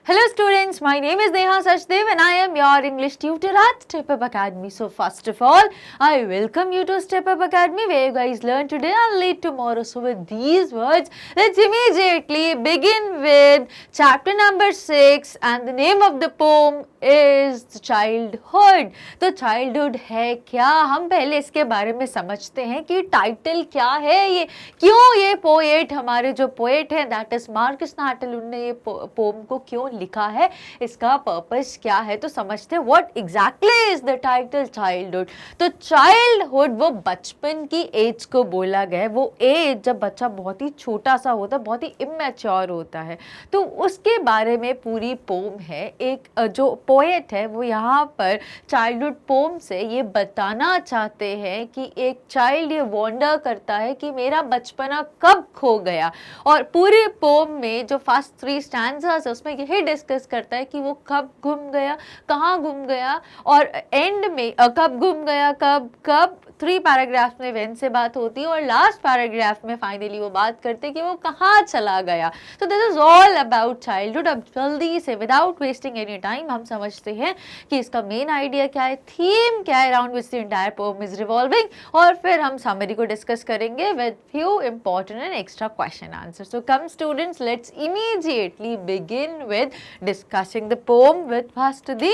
Hello students, my name is Neha Sachdev and I am your English tutor at Step Up Academy. So first of all, I welcome you to Step Up Academy where you guys learn today and lead tomorrow. So with these words, let's immediately begin with chapter number 6 and the name of the poem is childhood. तो childhood है क्या? हम पहले इसके बारे में समझते हैं कि टाइटल क्या है, ये क्यों ये पोएट, हमारे जो पोएट है दैट इज मार्कस नाटल, उनने ये पोम को क्यों लिखा है, इसका पर्पस क्या है, तो समझते हैं what exactly is the title childhood. तो चाइल्डहुड वो बचपन की एज को बोला गया है, वो एज जब बच्चा बहुत ही छोटा सा होता है, बहुत ही इमेच्योर होता है, तो उसके बारे में पूरी पोम है। एक जो पोएट है वो यहाँ पर चाइल्डहुड पोम से ये बताना चाहते हैं कि एक चाइल्ड ये वॉन्डर करता है कि मेरा बचपना कब खो गया, और पूरी पोम में जो फर्स्ट 3 स्टैंजास है उसमें यही डिस्कस करता है कि वो कब गुम गया, कहाँ गुम गया, और एंड में कब गुम गया, कब कब 3 पैराग्राफ में वेन से बात होती है और लास्ट पैराग्राफ में फाइनली वो बात करते हैं कि वो कहाँ चला गया। तो this is all about childhood. अब जल्दी से विदाउट वेस्टिंग एनी टाइम हम समझते हैं कि इसका मेन आइडिया क्या है, थीम क्या है, around which the entire poem is revolving, और फिर हम समरी को डिस्कस करेंगे with few important and extra question answer. So come students, let's immediately begin with discussing the poem with first the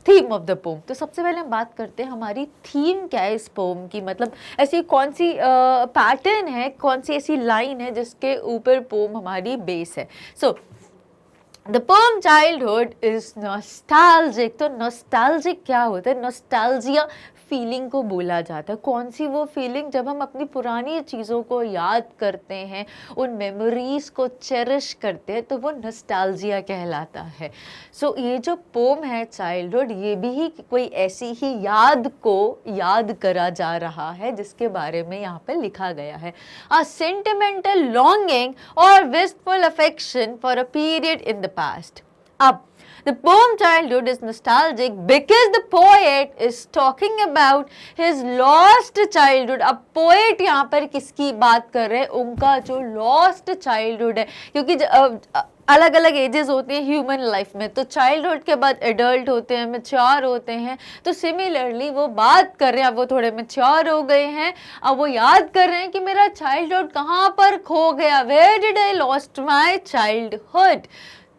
theme of the poem. तो सबसे पहले हम बात करते हैं हमारी थीम क्या है इस पोम की, मतलब ऐसी कौन सी पैटर्न है, कौन सी ऐसी लाइन है जिसके ऊपर पोम हमारी बेस है। So the pome childhood is nostalgic. तो नॉस्टैल्जिक क्या होता है? नॉस्टैल्जिया फीलिंग को बोला जाता है। कौन सी वो फीलिंग? जब हम अपनी पुरानी चीज़ों को याद करते हैं, उन मेमोरीज को चेरिश करते हैं, तो वो नॉस्टैल्जिया कहलाता है। सो ये जो पोम है चाइल्डहुड, ये भी ही कोई ऐसी ही याद को याद करा जा रहा है जिसके बारे में यहाँ पर लिखा गया है। अ सेंटिमेंटल लॉन्गिंग और wistful affection for a period in the past. अब the poem childhood is nostalgic because the poet is talking about his lost childhood। अब poet यहाँ पर किसकी बात कर रहे हैं? उनका जो lost childhood है, क्योंकि अलग अलग एजेस होती हैं ह्यूमन लाइफ में, तो चाइल्डहुड के बाद एडल्ट होते हैं, मैच्योर होते हैं, तो सिमिलरली वो बात कर रहे हैं, अब वो थोड़े मैच्योर हो गए हैं, अब वो याद कर रहे हैं कि मेरा चाइल्डहुड कहाँ पर खो गया, where did I lost my childhood.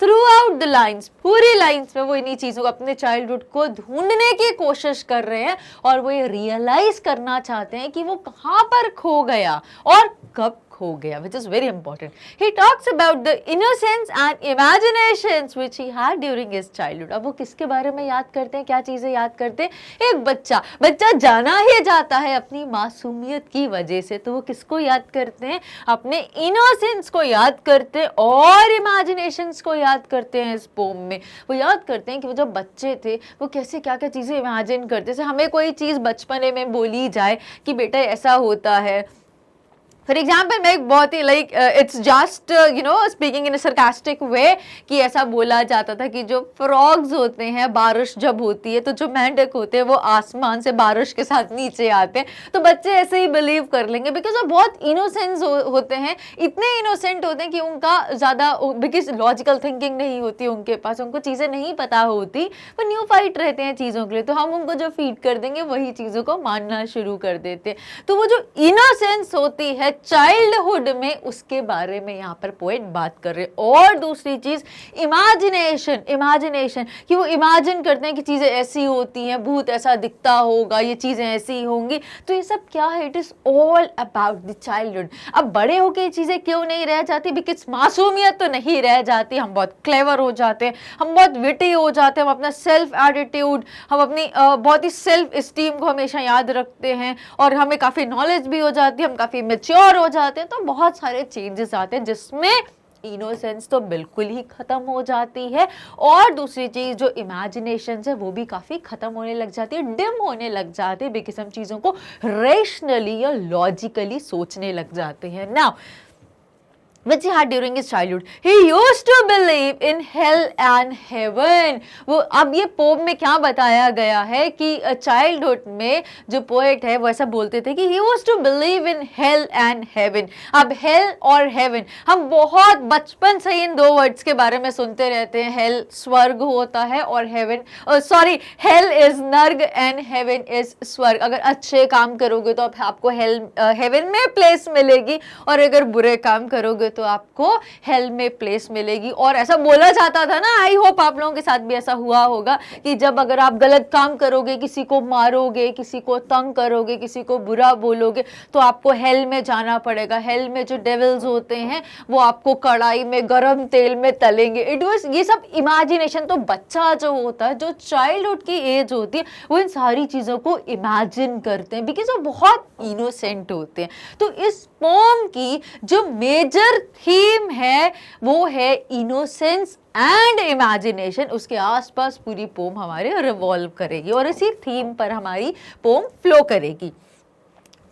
Throughout the lines, पूरी लाइन्स में वो इन्हीं चीज़ों को, अपने चाइल्डहुड को ढूंढने की कोशिश कर रहे हैं और वो ये रियलाइज करना चाहते हैं कि वो कहाँ पर खो गया और कब खो गया, which is very important. He talks about the innocence and imaginations which he had during his childhood। अब वो किसके बारे में याद करते हैं, क्या चीज़ें याद करते हैं? एक बच्चा जाना ही जाता है अपनी मासूमियत की वजह से, तो वो किसको याद करते हैं? अपने इनोसेंस को याद करते हैं और इमेजिनेशंस को याद करते हैं। इस पोम में वो याद करते हैं कि वो जब बच्चे थे वो कैसे क्या क्या चीज़ें इमेजिन करते थे। हमें कोई चीज़ बचपने में बोली जाए कि बेटा ऐसा होता है, फॉर एग्जाम्पल मैं एक बहुत ही like it's just speaking in a sarcastic way, कि ऐसा बोला जाता था कि जो फ्रॉग्स होते हैं, बारिश जब होती है तो जो मेंढक होते हैं वो आसमान से बारिश के साथ नीचे आते हैं, तो बच्चे ऐसे ही बिलीव कर लेंगे बिकॉज वो बहुत इनोसेंस होते हैं, इतने इनोसेंट होते हैं कि उनका ज़्यादा, बिकॉज लॉजिकल थिंकिंग नहीं होती उनके पास, उनको चीज़ें नहीं पता होती, वो न्यू फाइट रहते हैं चीज़ों के लिए, तो हम उनको जो फीड कर देंगे वही चीज़ों को मानना शुरू कर देते हैं। तो वो जो इनोसेंस होती है चाइल्डहुड में, उसके बारे में यहाँ पर पोएट बात कर रहे हैं। और दूसरी चीज इमेजिनेशन, कि वो इमेजिन करते हैं कि चीजें ऐसी होती हैं, भूत ऐसा दिखता होगा, ये चीजें ऐसी होंगी, तो ये सब क्या है? It is all about the childhood. अब बड़े होके ये चीजें क्यों नहीं रह जाती? बिकॉज मासूमियत तो नहीं रह जाती, हम बहुत क्लेवर हो जाते हैं, हम बहुत विटी हो जाते हैं, हम अपना सेल्फ एटीट्यूड, हम अपनी बहुत ही सेल्फ इस्टीम को हमेशा याद रखते हैं, और हमें काफी नॉलेज भी हो जाती है, हम काफी मेच्योर हो जाते हैं, तो बहुत सारे चेंजेस आते हैं जिसमें इनोसेंस तो बिल्कुल ही खत्म हो जाती है, और दूसरी चीज जो इमेजिनेशन है वो भी काफी खत्म होने लग जाती है, डिम होने लग जाती है, बिकॉज हम चीजों को रेशनली या लॉजिकली सोचने लग जाते हैं। Now which he had during his childhood. He used to believe in hell and heaven. वो अब ये पोम में क्या बताया गया है कि चाइल्डहुड में जो पोएट है वो ऐसा बोलते थे कि he used to believe in hell and heaven. अब hell और heaven हम बहुत बचपन से इन दो वर्ड्स के बारे में सुनते रहते हैं. hell स्वर्ग होता है और heaven hell is नर्क and heaven is स्वर्ग. अगर अच्छे काम करोगे तो आपको heaven में प्लेस मिलेगी और अगर बुरे काम करोगे तो आपको हेल में प्लेस मिलेगी. और ऐसा बोला जाता था ना, आई होप आप लोगों के साथ भी ऐसा हुआ होगा कि जब अगर आप गलत काम करोगे, किसी को मारोगे, किसी को तंग करोगे, किसी को बुरा बोलोगे तो आपको हेल में जाना पड़ेगा. हेल में जो डेविल्स होते हैं वो आपको कढ़ाई में गरम तेल में तलेंगे. इट वाज ये सब इमेजिनेशन. तो बच्चा जो होता है, जो चाइल्डहुड की एज होती है, वो इन सारी चीजों को इमेजिन करते हैं बिकॉज वो बहुत इनोसेंट होते हैं. तो इस पोम की जो मेजर थीम है वो है इनोसेंस एंड इमेजिनेशन. उसके आसपास पूरी पोम हमारे रिवॉल्व करेगी और इसी थीम पर हमारी पोम फ्लो करेगी.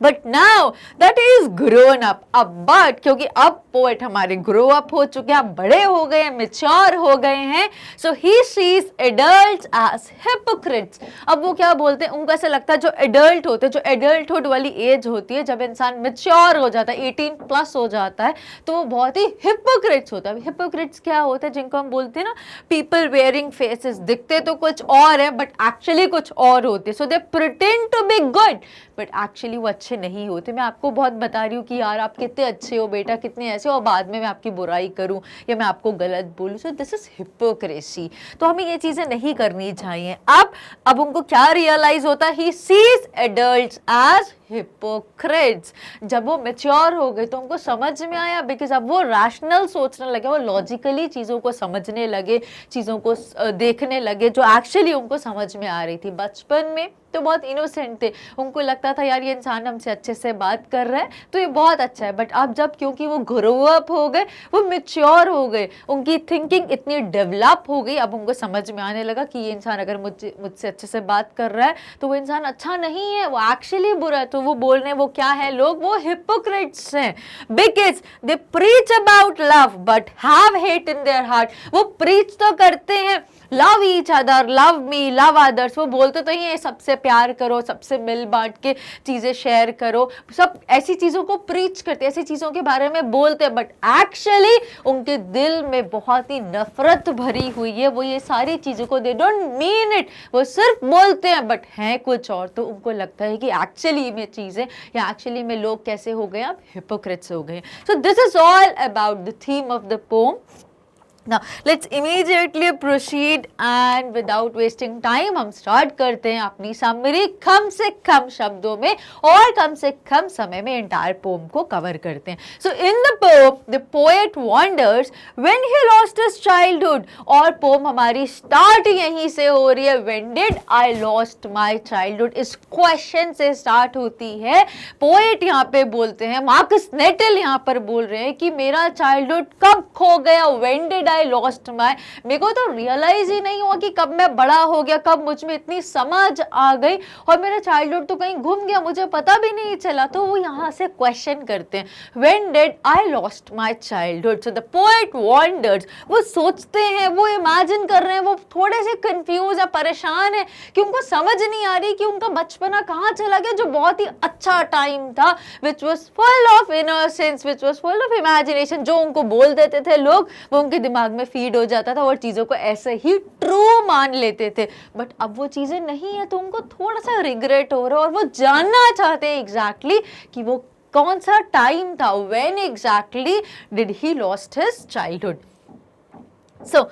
But now that is grown up. But क्योंकि अब पोएट हमारे ग्रो अप हो चुके हैं, बड़े हो गए हैं, मेच्योर हो गए हैं, so he sees adults as hypocrites. अब वो क्या बोलते हैं, उनको ऐसा लगता है जो एडल्ट होते हैं, जो एडल्टहुड वाली एज होती है, जब इंसान मेच्योर हो जाता है, 18 प्लस हो जाता है, तो वो बहुत ही हिपोक्रेट्स होता है. हिपोक्रेट्स क्या होता है, जिनको हम बोलते हैं ना पीपल वेयरिंग फेसेस. दिखते तो कुछ और है बट एक्चुअली कुछ और होते हैं. So they pretend to be good but actually वो अच्छे नहीं होते. मैं आपको बहुत बता रही हूँ कि यार आप कितने अच्छे हो बेटा, कितने ऐसे, और बाद में मैं आपकी बुराई करूँ या मैं आपको गलत बोलूँ. सो दिस इज हिपोक्रेसी. तो हमें ये चीजें नहीं करनी चाहिए. अब उनको क्या रियलाइज होता है, he sees adults as hypocrites. जब वो मेच्योर हो गए तो उनको समझ में आया, बिकॉज अब वो रैशनल सोचने लगे, वो लॉजिकली चीज़ों को समझने लगे, चीज़ों को देखने लगे जो एक्चुअली उनको समझ में आ रही थी. बचपन में तो बहुत इनोसेंट थे, उनको लगता था यार ये इंसान हमसे अच्छे से बात कर रहा है तो ये बहुत अच्छा है. बट अब जब क्योंकि वो ग्रो अप हो गए, वो मेच्योर हो गए, उनकी थिंकिंग इतनी डेवलप हो गई, अब उनको समझ में आने लगा कि ये इंसान अगर मुझसे अच्छे से बात कर रहा है तो वो इंसान अच्छा नहीं है, वो एक्चुअली बुरा है. तो वो बोल रहे हैं वो क्या है लोग, वो हिपोक्रेट्स हैं. Because they preach about love but have hate in their heart. वो प्रीच तो करते हैं love each other, love me, love others. वो बोलते तो ही सबसे प्यार करो, सबसे मिल बांट के चीजें शेयर करो, सब ऐसी चीजों को प्रीच करते, ऐसी चीजों के बारे में बोलते, बट एक्चुअली उनके दिल में बहुत ही नफरत भरी हुई है. वो ये सारी चीजों को दे डोंट मीन इट, वो सिर्फ बोलते हैं बट हैं कुछ और. तो उनको लगता है कि एक्चुअली में चीजें या एक्चुअली में लोग कैसे हो गए, अब हिपोक्रेट्स हो गए. सो this is all about the theme of the pome. Now let's immediately proceed and without wasting time हम start करते हैं अपनी समरी. कम से कम शब्दों में और कम से कम समय में entire poem को cover करते हैं. So in the poem the poet wonders when he lost his childhood. और poem हमारी start यहीं से हो रही है, when did I lost my childhood. इस question से start होती है. poet यहाँ पे बोलते हैं, मार्कस नेटल यहाँ पर बोल रहे हैं कि मेरा childhood कब खो गया, when did I lost my. मेरे को तो रियलाइज ही नहीं हुआ कि कब मैं बड़ा हो गया, कब मुझ में इतनी समझ आ गई और मेरा चाइल्डहुड तो कहीं घूम गया, मुझे पता भी नहीं चला. तो वो यहाँ से क्वेश्चन करते हैं, when did I lost my childhood. So the poet wonders. वो सोचते हैं, वो इमेजिन कर रहे हैं, वो थोड़े से कंफ्यूज है, परेशान है कि उनको समझ नहीं आ रही कि उनका बचपना कहाँ चला गया, जो बहुत ही अच्छा टाइम था, which was full of innocence, which was full of imagination. जो उनको बोल देते थे लोग वो उनके दिमाग में फीड हो जाता था और चीजों को ऐसे ही ट्रू मान लेते थे. बट अब वो चीजें नहीं है तो उनको थोड़ा सा रिग्रेट हो रहा है और वो जानना चाहते हैं एग्जैक्टली कि वो कौन सा टाइम था, when exactly did he lost his childhood. So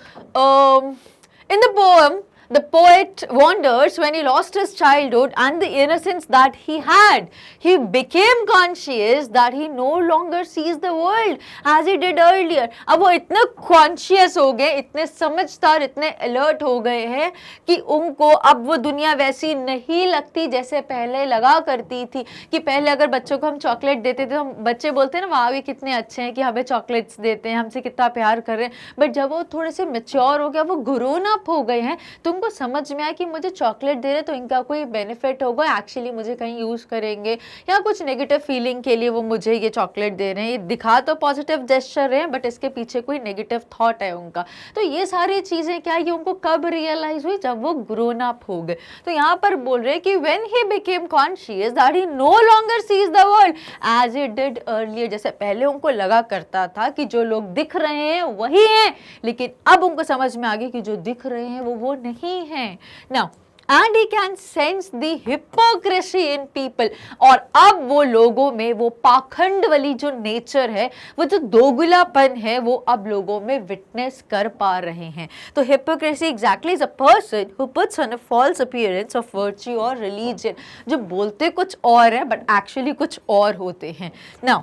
in the poem the poet wonders when he lost his childhood and the innocence that he had. He became conscious that he no longer sees the world as he did earlier. अब वो इतने conscious हो गए, इतने समझदार, इतने alert हो गए हैं कि उनको अब वो दुनिया वैसी नहीं लगती जैसे पहले लगा करती थी. कि पहले अगर बच्चों को हम चॉकलेट देते थे तो हम बच्चे बोलते हैं ना वाह ये कितने अच्छे हैं कि हमें चॉकलेट्स देते हैं, हमसे कितना प्यार कर रहे हैं. बट जब वो थोड़े से मेच्योर हो गया, वो ग्रोन अप हो गए हैं, तो उनको समझ में आया कि मुझे चॉकलेट दे रहे तो इनका कोई बेनिफिट होगा, एक्चुअली मुझे कहीं यूज़ करेंगे, या कुछ नेगेटिव फीलिंग के लिए वो मुझे ये चॉकलेट दे रहे हैं, ये दिखा तो पॉजिटिव जेस्चर है बट इसके पीछे कोई नेगेटिव थॉट है उनका। तो ये सारी चीज़ें क्या है, ये उनको कब रियलाइज हुई, जब वो ग्रोन अप हो गए। तो यहाँ पर बोल रहे हैं कि when he became conscious that he no longer sees the world as it did earlier. जैसे पहले उनको लगा करता था कि जो लोग दिख रहे हैं वही हैं, लेकिन अब उनको समझ में आ गया कि जो दिख रहे हैं वो नहीं है। Now and he can sense the hypocrisy in people, और अब वो लोगों में वो पाखंड वाली जो नेचर है, वो जो दोगुलापन है, वो अब लोगों में विटनेस कर पा रहे हैं। तो hypocrisy exactly is a person who puts on a false appearance of virtue or religion, जो बोलते कुछ और है बट एक्चुअली कुछ और होते हैं। Now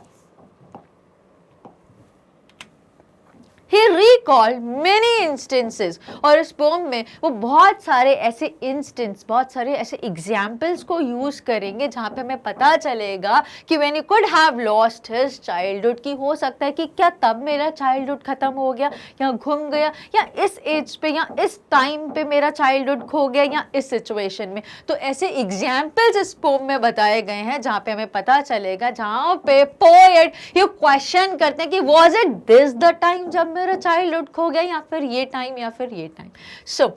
He recalled many instances, और इस पोम में वो बहुत सारे ऐसे इंस्टेंस, बहुत सारे ऐसे एग्जाम्पल्स को यूज़ करेंगे जहाँ पे हमें पता चलेगा कि when he could have lost his childhood, कि हो सकता है कि क्या तब मेरा चाइल्डहुड ख़त्म हो गया या घूम गया, या इस एज पे या इस टाइम पे मेरा चाइल्डहुड खो गया, या इस सिचुएशन में। तो ऐसे एग्जाम्पल्स इस पोम में बताए गए हैं जहाँ पे हमें पता चलेगा, जहाँ पे पोएट ये क्वेश्चन करते हैं कि was it this the time जब मेरा चाइल्डहुड खो गया, या फिर ये टाइम, या फिर ये time. So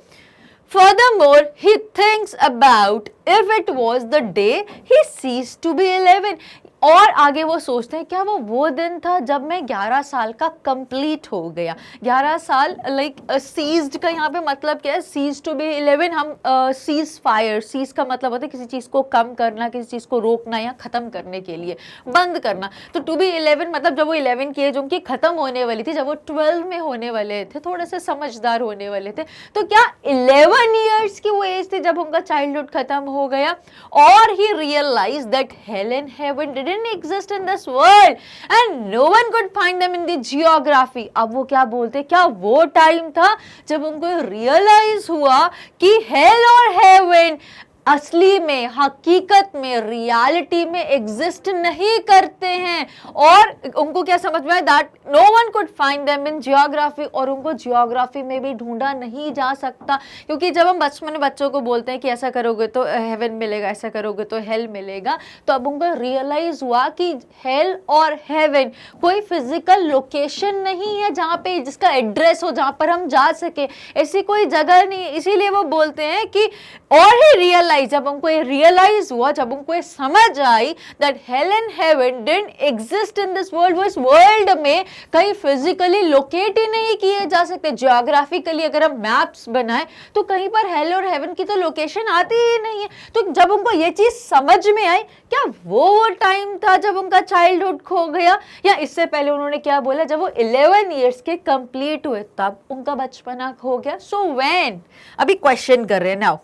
furthermore he thinks about if it was the day he ceased to be 11, और आगे वो सोचते हैं क्या वो दिन था जब मैं 11 साल का कंप्लीट हो गया। 11 साल लाइक सीज्ड का यहाँ पे मतलब क्या है, सीज टू बी 11, हम सीज फायर, सीज का मतलब होता है किसी चीज़ को कम करना, किसी चीज़ को रोकना या ख़त्म करने के लिए, बंद करना। तो टू बी 11 मतलब जब वो 11 की एज उनकी ख़त्म होने वाली थी, जब वो 12 में होने वाले थे, थोड़े से समझदार होने वाले थे, तो क्या 11 ईयर्स की वो एज थी जब उनका चाइल्डहुड ख़त्म हो गया। और he realize that hell and heaven didn't exist in this world and no one could find them in the geography। अब वो क्या बोलते, क्या वो टाइम था जब उनको रियलाइज हुआ कि हेल और हेवन असली में, हकीकत में, रियलिटी में एग्जिस्ट नहीं करते हैं, और उनको क्या समझ में आया, that no one could find them in geography, और उनको जियोग्राफी में भी ढूंढा नहीं जा सकता। क्योंकि जब हम बचपन में बच्चों को बोलते हैं कि ऐसा करोगे तो हेवन मिलेगा, ऐसा करोगे तो हेल मिलेगा, तो अब उनको रियलाइज हुआ कि हेल और हेवन कोई फिजिकल लोकेशन नहीं है जहाँ पे जिसका एड्रेस हो, जहाँ पर हम जा सके, ऐसी कोई जगह नहीं है। इसीलिए वो बोलते हैं कि और ही रियलाइज, जब उनको ये रियलाइज हुआ, जब उनको ये समझ आई that hell and heaven didn't exist in this world, वो इस वर्ल्ड में कहीं फिजिकली लोकेट ही नहीं किए जा सकते। जियोग्राफिकली अगर हम मैप्स बनाएं तो कहीं पर हेल और हेवन की तो लोकेशन आती ही नहीं है। तो जब उनको ये चीज समझ में आई, क्या वो टाइम था जब उनका चाइल्डहुड खो गया, या इससे पहले उन्होंने क्या बोला, जब वो 11 ईयर्स के कंप्लीट हुए तब उनका बचपना खो गया। सो व्हेन, अभी क्वेश्चन कर रहे हैं नाउ,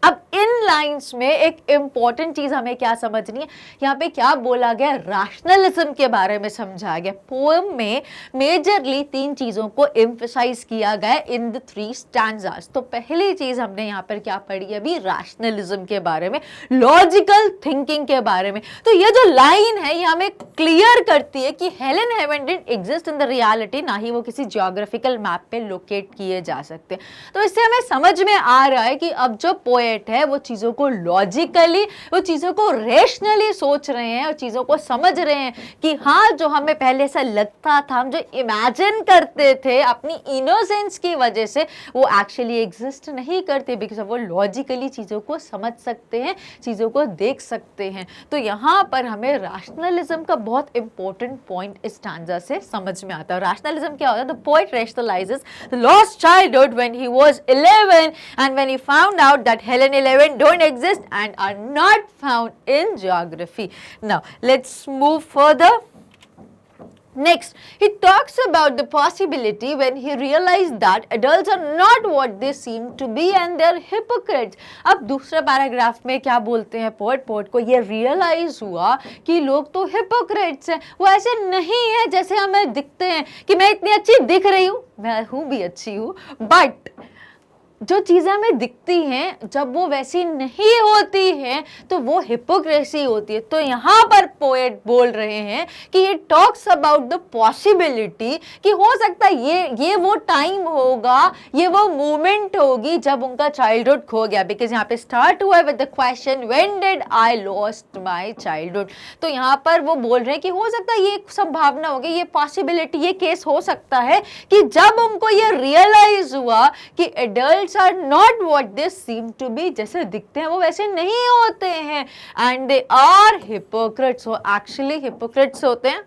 अब इन लाइंस में एक इंपॉर्टेंट चीज हमें क्या समझनी है, यहाँ पे क्या बोला गया, रैशनलिज्म के बारे में समझाया गया। पोएम में मेजरली 3 चीजों को एम्फसाइज किया गया इन द 3 स्टैंजास। तो पहली चीज हमने यहाँ पर क्या पढ़ी अभी, रैशनलिज्म के बारे में, लॉजिकल थिंकिंग के बारे में। तो ये जो लाइन है ये हमें क्लियर करती है कि hello and heaven didn't exist in the reality, ना ही वो किसी जियोग्राफिकल मैप पे लोकेट किए जा सकते। तो इससे हमें समझ में आ रहा है कि अब जो पोएट है वो चीजों को लॉजिकली, वो चीजों को रेशनली सोच रहे हैं और चीजों को समझ रहे हैं कि हाँ, जो हमें पहले से लगता था, हम जो इमेजिन करते थे अपनी इनोसेंस की वजह से, वो एक्चुअली एग्जिस्ट नहीं करते, बिकॉज वो लॉजिकली चीजों को समझ सकते हैं, चीजों को देख सकते हैं। तो यहाँ पर हमें रैशनलिज्म का बहुत इंपॉर्टेंट पॉइंट इस स्टैंजा से समझ में आता है। रैशनलिज्म क्या होता है, the poet रैशनलाइजेस the lost childhood when he was 11 and when he found out that hell and 11 don't exist and are not found in geography. Now let's move further. Next, he talks about the possibility when he realized that adults are not what they seem to be and they're hypocrites. अब दूसरा paragraph में क्या बोलते हैं poet को ये realise हुआ कि लोग तो हिपोक्रेट्स हैं, वो ऐसे नहीं है जैसे हमें दिखते हैं कि मैं इतनी अच्छी दिख रही हूँ, मैं हूँ भी अच्छी हूँ, बट जो चीज़ें हमें दिखती हैं जब वो वैसी नहीं होती हैं तो वो हिपोक्रेसी होती है। तो यहाँ पर पोएट बोल रहे हैं कि ये टॉक्स अबाउट द पॉसिबिलिटी कि हो सकता है ये वो टाइम होगा, ये वो मोमेंट होगी जब उनका चाइल्डहुड खो गया। बिकॉज यहाँ पे स्टार्ट हुआ है with the question when did I lost my childhood. तो यहाँ पर वो बोल रहे हैं कि हो सकता है ये संभावना होगी, ये पॉसिबिलिटी, ये केस हो सकता है कि जब उनको ये रियलाइज हुआ कि adult are not what they seem to be, जैसे दिखते हैं वो वैसे नहीं होते हैं, एंड दे आर हिपोक्रेट्स। वो एक्चुअली हिपोक्रेट्स होते हैं,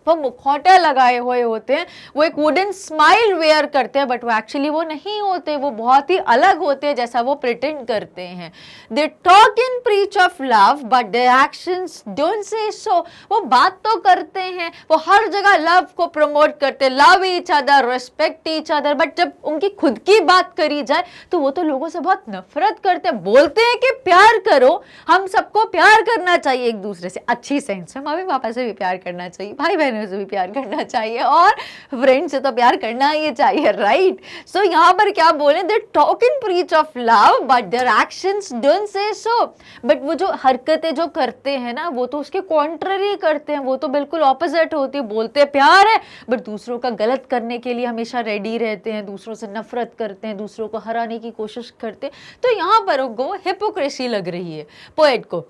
वो मुखौटा लगाए हुए होते हैं, वो एक वुडन स्माइल वेयर करते हैं, बट वो एक्चुअली वो नहीं होते, वो बहुत ही अलग होते हैं जैसा वो प्रिटेंड करते हैं। They talk in preach of love but their actions don't say so. वो बात तो करते हैं, वो हर जगह लव को प्रमोट करते हैं, love each other, respect each other, but जब उनकी खुद की बात करी जाए तो वो तो लोगों से बहुत नफरत करते हैं। बोलते हैं कि प्यार करो, हम सबको प्यार करना चाहिए एक दूसरे से, अच्छी सेंस में, मम्मी पापा से भी प्यार करना चाहिए, भाई बहनों से भी प्यार करना चाहिए, और फ्रेंड से तो प्यार करना ही चाहिए, राइट। सो यहाँ पर क्या बोले, दे talk in preach of love but their actions don't say so. But वो जो हरकतें जो करते हैं ना वो तो उसके कॉन्ट्ररी करते हैं, वो तो बिल्कुल ऑपोजिट होती है। बोलते प्यार है बट दूसरों का गलत करने के लिए हमेशा रेडी रहते हैं, दूसरों से नफरत करते हैं, दूसरों को हराने की कोशिश करते हैं। तो यहाँ पर उनको हिपोक्रेसी लग रही है पोएट को।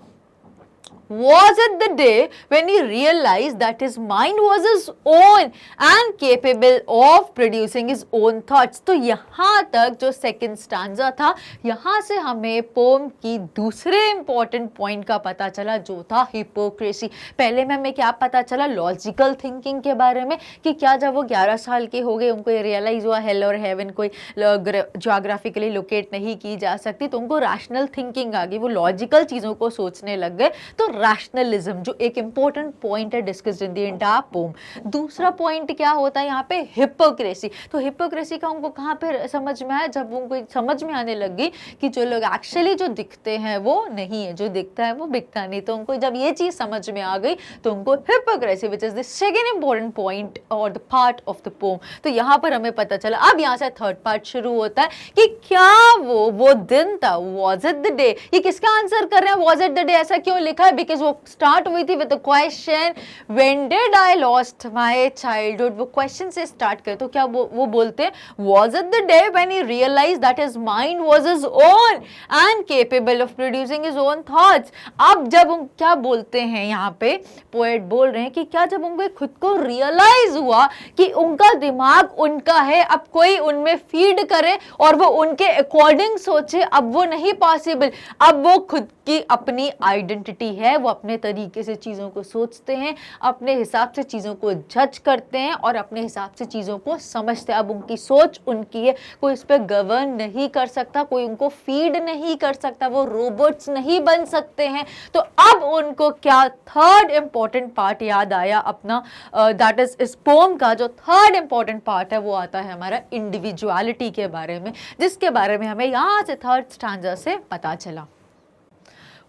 Was it the day when he realized that his mind was his own and capable of producing his own thoughts? तो यहाँ तक जो सेकंड स्टैंजा था, यहाँ से हमें पोम की दूसरे इंपॉर्टेंट पॉइंट का पता चला जो था हिपोक्रेसी। पहले में हमें क्या पता चला, लॉजिकल थिंकिंग के बारे में, कि क्या जब वो 11 साल के हो गए उनको ये रियलाइज हुआ हेल और हेवन कोई ज्योग्राफिकली लोकेट नहीं की जा सकती, तो उनको रैशनल थिंकिंग आ गई, वो लॉजिकल चीज़ों को सोचने लग गए। तो रैशनलिज्म जो एक इंपॉर्टेंट पॉइंट है discussed in the entire poem. दूसरा पॉइंट क्या होता है यहाँ पे, हिपोक्रेसी। तो हिपोक्रेसी का उनको कहाँ पे समझ में आया, जब उनको समझ में आने लगी कि जो लोग एक्चुअली जो दिखते हैं वो नहीं है, जो दिखता है वो बिकता नहीं। तो उनको जब ये चीज समझ में आ गई तो उनको hypocrisy, which is the second important point और the part of the poem. तो यहाँ पर हमें पता चला। अब यहाँ से थर्ड पार्ट शुरू होता है कि क्या वो दिन था, वॉज इट द डे। ये किसका आंसर कर रहे हैं, वॉज इट द डे ऐसा क्यों लिखा है, बिकॉज वो स्टार्ट हुई थी with the question when did I lost my childhood. वो क्वेश्चन से स्टार्ट करे, तो क्या वो बोलते हैं was it the day when he realised that his mind was his own and capable of producing his own thoughts. अब जब उन क्या बोलते हैं यहाँ पे पोएट बोल रहे हैं कि क्या जब उनको खुद को रियलाइज हुआ कि उनका दिमाग उनका है, अब कोई उनमें फीड करे और वो उनके अकॉर्डिंग सोचे, अब वो नहीं पॉसिबल। अब वो खुद की अपनी आइडेंटिटी है, वो अपने तरीके से चीज़ों को सोचते हैं, अपने हिसाब से चीज़ों को जज करते हैं और अपने हिसाब से चीज़ों को समझते हैं। अब उनकी सोच उनकी है, कोई इस पर गवर्न नहीं कर सकता, कोई उनको फीड नहीं कर सकता, वो रोबोट्स नहीं बन सकते हैं। तो अब उनको क्या थर्ड इंपॉर्टेंट पार्ट याद आया अपना, दैट इज इस पोम का जो थर्ड इंपॉर्टेंट पार्ट है वो आता है हमारा इंडिविजुअलिटी के बारे में, जिसके बारे में हमें यहाँ से थर्ड स्टैंजा से पता चला।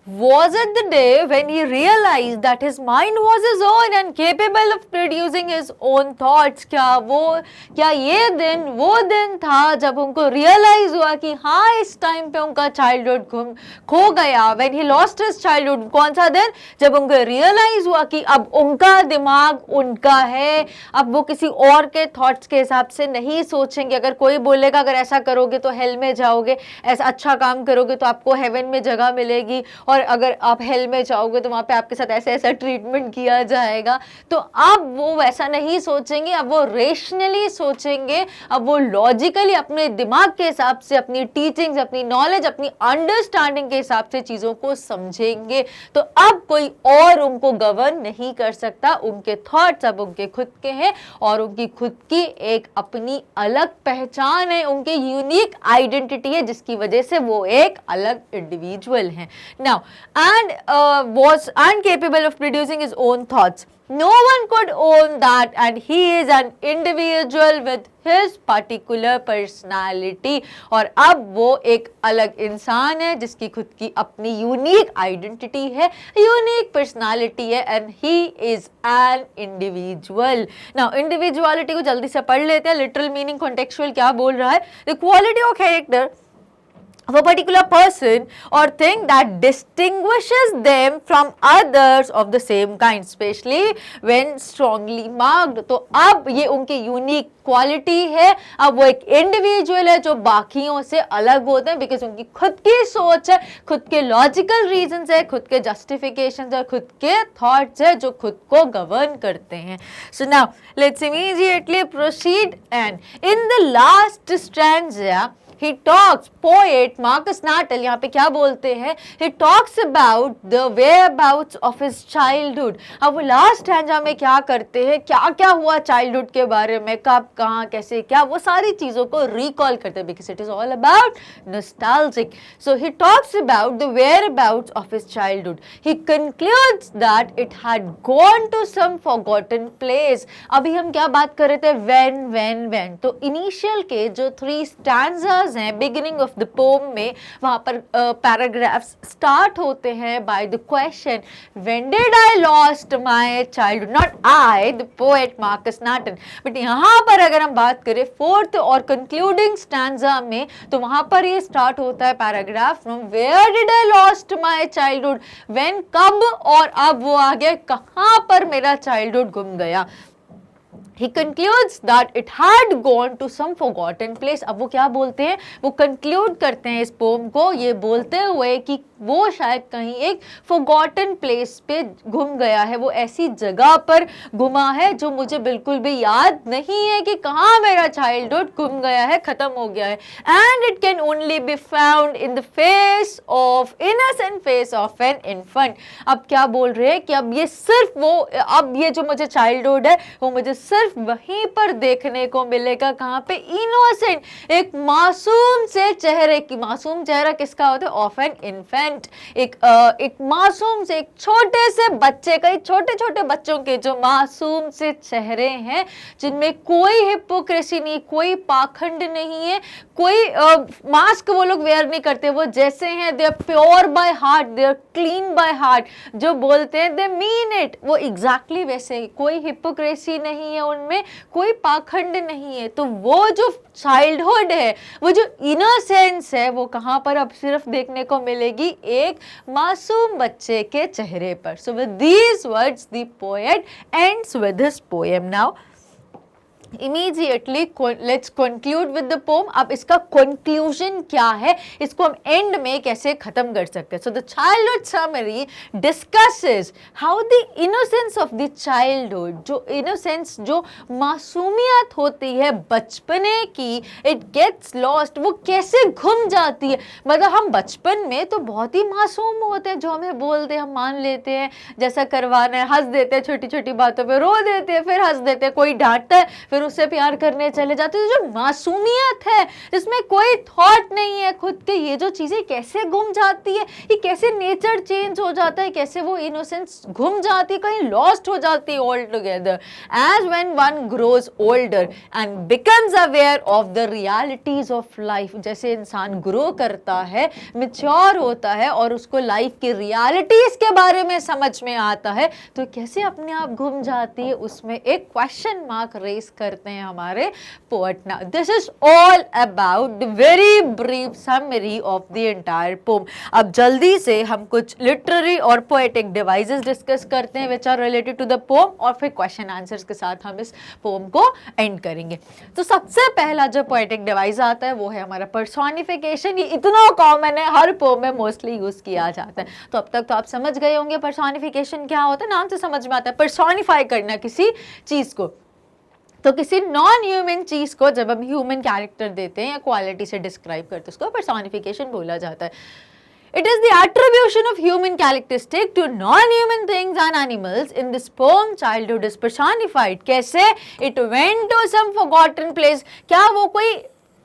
Was it the day when he realized that his mind was his own and capable of producing his own thoughts? क्या ये दिन वो दिन था जब उनको रियलाइज हुआ कि हाँ इस टाइम पे उनका चाइल्डहुड खो गया, when he lost his childhood? कौन सा दिन, जब उनको रियलाइज हुआ कि अब उनका दिमाग उनका है, अब वो किसी और के थॉट्स के हिसाब से नहीं सोचेंगे। अगर कोई बोलेगा अगर ऐसा करोगे तो हेल में जाओगे, ऐसा अच्छा काम करोगे तो आपको हेवन में जगह मिलेगी, और अगर आप हेल में जाओगे तो वहाँ पे आपके साथ ऐसे ऐसा ट्रीटमेंट किया जाएगा, तो अब वो वैसा नहीं सोचेंगे, अब वो रेशनली सोचेंगे, अब वो लॉजिकली अपने दिमाग के हिसाब से, अपनी टीचिंग्स, अपनी नॉलेज, अपनी अंडरस्टैंडिंग के हिसाब से चीज़ों को समझेंगे। तो अब कोई और उनको गवर्न नहीं कर सकता, उनके थॉट्स अब उनके खुद के हैं और उनकी खुद की एक अपनी अलग पहचान है, उनके यूनिक आइडेंटिटी है, जिसकी वजह से वो एक अलग इंडिविजुअल हैं। Now Now, and was incapable of producing his own thoughts. No one could own that, and he is an individual with his particular personality. और अब वो एक अलग इंसान है जिसकी खुद की अपनी यूनिक आइडेंटिटी है, यूनिक पर्सनालिटी है, and he is an individual. Now individuality को जल्दी से पढ़ लेते हैं. लिटरल मीनिंग कॉन्टेक्चुअल क्या बोल रहा है? The quality of character of a particular person or thing that distinguishes them from others of the same kind, especially when strongly marked. तो अब ये उनकी यूनिक क्वालिटी है. अब वो एक इंडिविजुअल है जो बाकियों से अलग होते हैं बिकॉज उनकी खुद की सोच है, खुद के लॉजिकल रीजंस है, खुद के जस्टिफिकेशंस है, खुद के थॉट्स है जो खुद को गवर्न करते हैं. So now let's immediately proceed. And in the last stanza he talks, poet Marcus Natal यहाँ पे क्या बोलते हैं? He talks about the whereabouts of his childhood. अब वो लास्ट स्टैंजा में क्या करते हैं, क्या क्या हुआ चाइल्डहुड के बारे में, कब कहाँ कैसे क्या, वो सारी चीज़ों को रिकॉल करते हैं because it is all about nostalgic. So he talks about the whereabouts of his childhood. He concludes that it had gone to some forgotten place. अभी हम क्या बात कर रहे थे? when. तो इनिशियल के जो 3 stanzas हैं बिगिनिंग ऑफ द पोम में, वहां पर पैराग्राफ्स स्टार्ट होते हैं by the question when did I lost my childhood. Not I, the poet Marcus Natten. But यहाँ पर अगर हम बात करें 4th और कंक्लूडिंग स्टैंजा में, तो वहां पर ये स्टार्ट होता है paragraph from where did I lost my childhood. When, कब, और अब वो आगे कहाँ पर मेरा चाइल्डहुड गुम गया. He concludes that it had gone to some forgotten place. अब वो क्या बोलते हैं? वो conclude करते हैं इस पोम को ये बोलते हुए कि वो शायद कहीं एक forgotten place पे घूम गया है, वो ऐसी जगह पर घुमा है जो मुझे बिल्कुल भी याद नहीं है कि कहाँ मेरा childhood घूम गया है, खत्म हो गया है. And it can only be found in the face of innocent face of an infant. अब क्या बोल रहे हैं कि अब ये सिर्फ वो, अब ये जो मुझे childhood है वो मुझे सिर्फ वहीं पर देखने को मिलेगा. कहाँ पे? इनोसेंट, एक मासूम से चेहरे की. मासूम चेहरा किसका होता है? Of an infant. एक मासूम से, एक छोटे से बच्चे का, छोटे छोटे बच्चों के जो मासूम से चेहरे हैं जिनमें कोई हिपोक्रेसी नहीं, कोई पाखंड नहीं है, कोई मास्क वो लोग वेयर नहीं करते, वो जैसे हैं, they are pure by heart, they are clean by heart. जो बोलते हैं दे मीन इट, वो एग्जैक्टली वैसे ही. कोई हिपोक्रेसी नहीं है उनमें, कोई पाखंड नहीं है. तो वो जो चाइल्डहुड है, वो जो इनोसेंस है, वो कहाँ पर अब सिर्फ देखने को मिलेगी? एक मासूम बच्चे के चेहरे पर. So with these words the poet ends with his poem. Now immediately let's conclude with the poem. अब इसका conclusion क्या है, इसको हम end में कैसे खत्म कर सकते हैं. So the childhood summary discusses how the innocence of the childhood, जो innocence, जो मासूमियत होती है बचपने की, it gets lost, वो कैसे घुम जाती है. मतलब हम बचपन में तो बहुत ही मासूम होते हैं, जो हमें बोलते हैं हम मान लेते हैं, जैसा करवाना है हंस देते हैं, छोटी छोटी बातों पे रो देते हैं, फिर हंस देते हैं, कोई डांटता है फिर उससे प्यार करने चले जाते हैं. जो मासूमियत है जिसमें कोई थॉट नहीं है खुद के, ये जो चीजें कैसे गुम जाती है, ये कैसे नेचर चेंज हो जाता है, कैसे वो इनोसेंस घुम जाती है, कहीं लॉस्ट हो जाती है all together. As when one grows older and becomes aware of the realities of life, जैसे इंसान ग्रो करता है, मैच्योर होता है और उसको लाइफ की रियलिटीज के बारे में समझ में आता है, तो कैसे अपने आप घुम जाती है, उसमें एक क्वेश्चन मार्क रेस करते हैं हमारे poet. Now this is all about the very brief summary of the entire poem. अब जल्दी से हम कुछ लिटरेरी और पोएटिक डिवाइसेस डिस्कस करते हैं which are related to the poem, और फिर क्वेश्चन आंसर्स के साथ हम इस पोम को एंड करेंगे. तो सबसे पहला जो पोएटिक डिवाइस आता है वो है हमारा पर्सोनिफिकेशन. ये इतना कॉमन है, हर पोम में मोस्टली यूज किया जाता है. तो अब तक तो आप समझ गए होंगे पर्सोनिफिकेशन क्या होता है, नाम से समझ में आता है. पर्सोनिफाई करना किसी चीज को, तो किसी नॉन ह्यूमन चीज को जब हम ह्यूमन कैरेक्टर देते हैं या क्वालिटी से डिस्क्राइब करते हैं, उसको पर्सोनिफिकेशन बोला जाता है. It is the attribution of human characteristic to non-human things and animals. In this poem, childhood is personified. कैसे? It went to some forgotten place. क्या वो कोई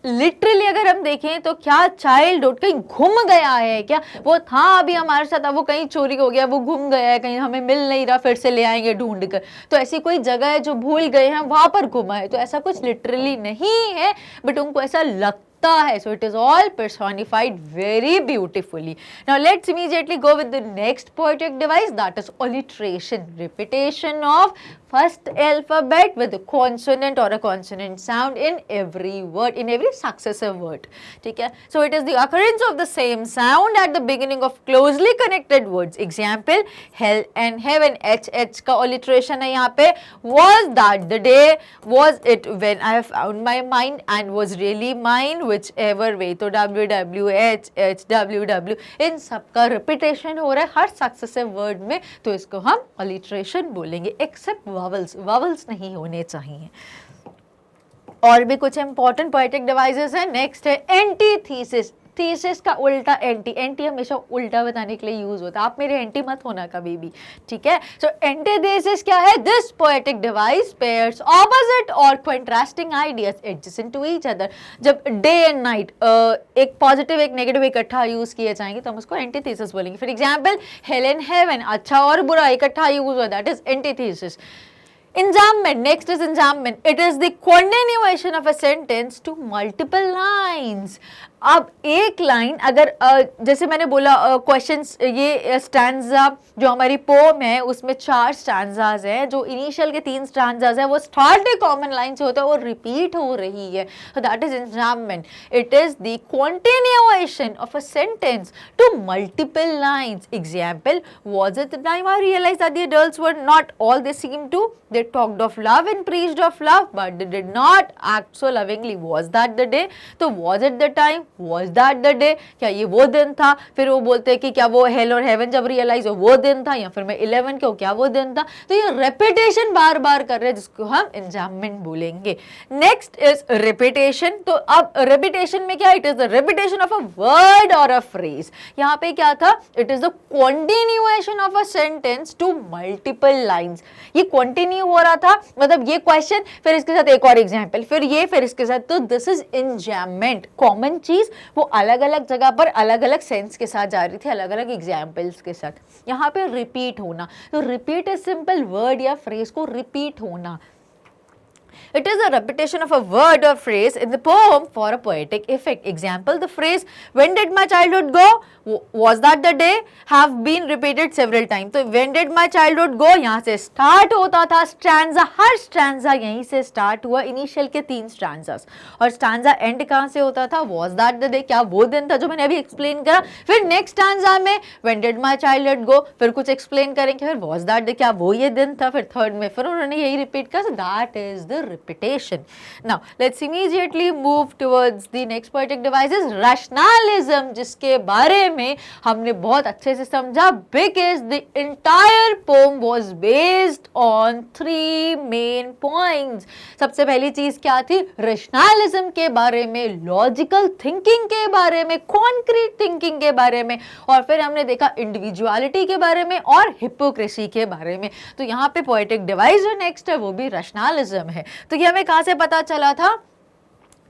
लिटरली अगर अगर हम देखें तो क्या चाइल्डहुड कहीं घूम गया है क्या? वो था अभी हमारे साथ, अब वो कहीं चोरी हो गया, वो घूम गया है कहीं, हमें मिल नहीं रहा, फिर से ले आएंगे ढूंढ कर। तो ऐसी कोई जगह है जो भूल गए हैं, वहां पर घुमा है, तो ऐसा कुछ लिटरली नहीं है, बट उनको ऐसा लगता है. So it is all personified very beautifully. Now let's immediately go with the next poetic device, that is alliteration, repetition of first alphabet with a consonant or a consonant sound in every word, in every successive word. ठीक है? So it is the occurrence of the same sound at the beginning of closely connected words. Example, hell and heaven. H का alliteration है यहाँ पे. Was that the day? Was it when I found my mind and was really mine? Whichever way. तो WW, H, WW, इन सब का repetition हो रहा है हर successive word में, तो इसको हम alliteration बोलेंगे, except vowels नहीं होने चाहिए. और भी कुछ इंपॉर्टेंट पोएटिक डिवाइसेस है. नेक्स्ट है एंटीथीसिस. थीसिस का उल्टा एंटी. एंटी हमेशा उल्टा बताने के लिए यूज होता है, आप मेरे एंटी मत होना कभी भी, ठीक है. सो एंटीथीसिस क्या है? This poetic device pairs opposite और contrasting ideas adjacent to each other. जब डे एंड नाइट एक पॉजिटिव एक नेगेटिव इकट्ठा यूज किए जाएंगे तो हम उसको एंटीथीसिस बोलेंगे. For example, hell and heaven, अच्छा और बुरा इकट्ठा यूज हुआ, that is antithesis. Enjambment. Next is enjambment. It is the continuation of a sentence to multiple lines. अब एक लाइन अगर जैसे मैंने बोला क्वेश्चंस, ये स्टैंजा जो हमारी पोम है उसमें 4 स्टैंजाज हैं, जो इनिशियल के 3 स्टैंजाज हैं वो स्टार्ट कॉमन लाइन से होता है और रिपीट हो रही है, so that is enjambment. It is the continuation of a sentence to multiple lines. Example, was it the time I realized that the adults were not all they seemed to? They talked of love and preached of love, but they did not act so lovingly. Was that the day? तो was it the time? Was that the day? क्या ये वो दिन था? फिर वो बोलते हैं कि क्या वो हेल और हेवन जब रियलाइज हो वो दिन था, या फिर मैं 11 के हो क्या वो दिन था? तो ये रेपिटेशन बार बार कर रहे हैं, जिसको हम एंजाम्मेंट बोलेंगे. Next is repetition. तो अब रेपिटेशन में क्या? It is the repetition of a word और अ फ्रेज. यहाँ पे क्या था? It is the continuation of a sentence to multiple lines. ये कंटिन्यू हो रहा था, मतलब ये क्वेश्चन, फिर इसके साथ एक और एग्जाम्पल, फिर ये, फिर इसके साथ. तो दिस इज एंजाम्मेंट. कॉमन चीज वो अलग अलग जगह पर अलग अलग सेंस के साथ जा रही थी, अलग अलग एग्जाम्पल्स के साथ. यहाँ पे रिपीट होना, तो रिपीट इज सिंपल वर्ड या फ्रेज को रिपीट होना. It is a repetition of a word or phrase in the poem for a poetic effect. Example, the phrase, when did my childhood go? Was that the day? Have been repeated several times. तो when did my childhood go? यहाँ से start होता था stanza, हर stanza यहीं से start हुआ, initial के 3 stanzas. और stanza end कहाँ से होता था? Was that the day? क्या वो दिन था जो मैंने अभी explain करा. फिर next stanza में when did my childhood go? फिर कुछ explain करेंगे, फिर was that day? क्या वो ये दिन था? फिर third में फिर उन्होंने यही repeat करा. So that is the repetition. Now let's immediately move towards the next poetic devices, rationalism, जिसके बारे में हमने बहुत अच्छे से समझा. Because the entire poem was based on 3 main points. सबसे पहली चीज क्या थी? rationalism के बारे में, logical thinking के बारे में, concrete thinking के बारे में, और फिर हमने देखा individuality के बारे में और hypocrisy के बारे में. तो यहाँ पे poetic device जो next है वो भी rationalism है. तो ये हमें कहाँ से पता चला था?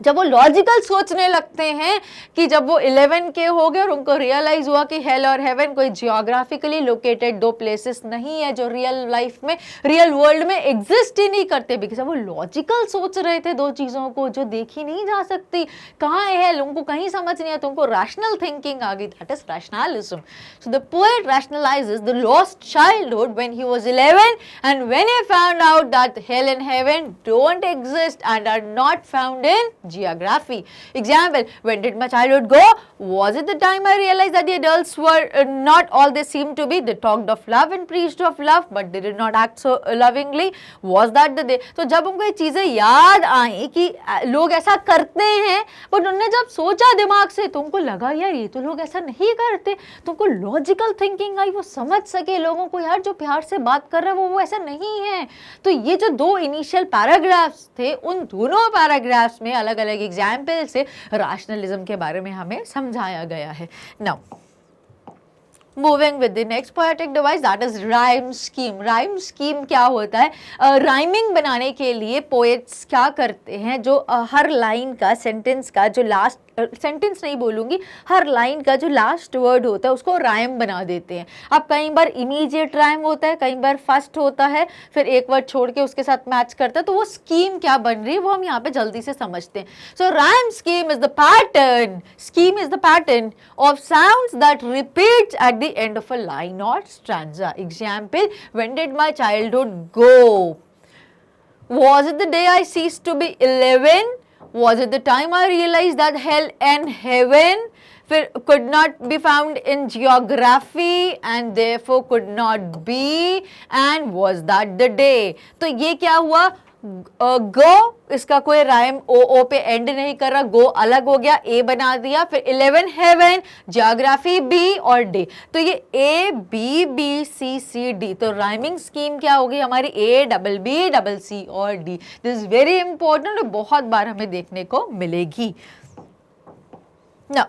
जब वो लॉजिकल सोचने लगते हैं कि जब वो 11 के हो गए और उनको रियलाइज हुआ कि हेल और हेवन कोई जियोग्राफिकली लोकेटेड 2 प्लेसेस नहीं है जो रियल लाइफ में, रियल वर्ल्ड में एग्जिस्ट ही नहीं करते, बिकॉज वो लॉजिकल सोच रहे थे 2 चीज़ों को जो देखी नहीं जा सकती. कहाँ है हेल, उनको कहीं समझ नहीं आता, उनको रैशनल थिंकिंग आ गई. That is rationalism. So the poet रैशनलाइजेस the lost childhood when he was 11 and when he found out that hell and heaven don't exist and are not found in geography. Example, when did my childhood go? Was it the time I realized that the adults were not all they seemed to be? They talked of love and preached of love, but they did not act so lovingly. Was that the day? तो जब उनको ये चीजें याद आई कि लोग ऐसा करते हैं, बट उन्होंने जब सोचा दिमाग से तो उनको लगा यार ये तो लोग ऐसा नहीं करते, तो उनको लॉजिकल थिंकिंग आई, वो समझ सके लोगों को यार जो प्यार से बात कर रहे हैं वो ऐसा नहीं है. तो ये जो 2 इनिशियल पैराग्राफ्स थे, उन दोनों पैराग्राफ्स में अलग अलग एग्जाम्पल से रैशनलिज्म के बारे में हमें समझाया गया है. Now moving with the next poetic device that is rhyme scheme. Rhyme scheme क्या होता है? राइमिंग बनाने के लिए पोएट्स क्या करते हैं, जो हर लाइन का, सेंटेंस का जो लास्ट, सेंटेंस नहीं बोलूंगी, हर लाइन का जो लास्ट वर्ड होता है उसको राइम बना देते हैं। अब कई बार इमीडिएट राइम होता है, कई बार फर्स्ट होता है, फिर एक वर्ड छोड़ के उसके साथ मैच करता है, तो वो स्कीम क्या बन रही है वो हम यहाँ पे जल्दी से समझते हैं। So rhyme scheme is the pattern, scheme is the pattern of sounds that repeats at the end of a line और stanza. Example, when did my childhood go? Was it the day I ceased to be 11? Was it the time I realized that hell and heaven could not be found in geography and therefore could not be? And was that the day? तो ये क्या हुआ? गो, इसका कोई rhyme ओ पे and नहीं कर रहा, गो अलग हो गया, ए बना दिया, फिर 11 हेवन, जियोग्राफी बी और डे, तो ये A B B C C D, तो राइमिंग स्कीम क्या होगी हमारी? A double B double C और D. This is very important, बहुत बार हमें देखने को मिलेगी। Now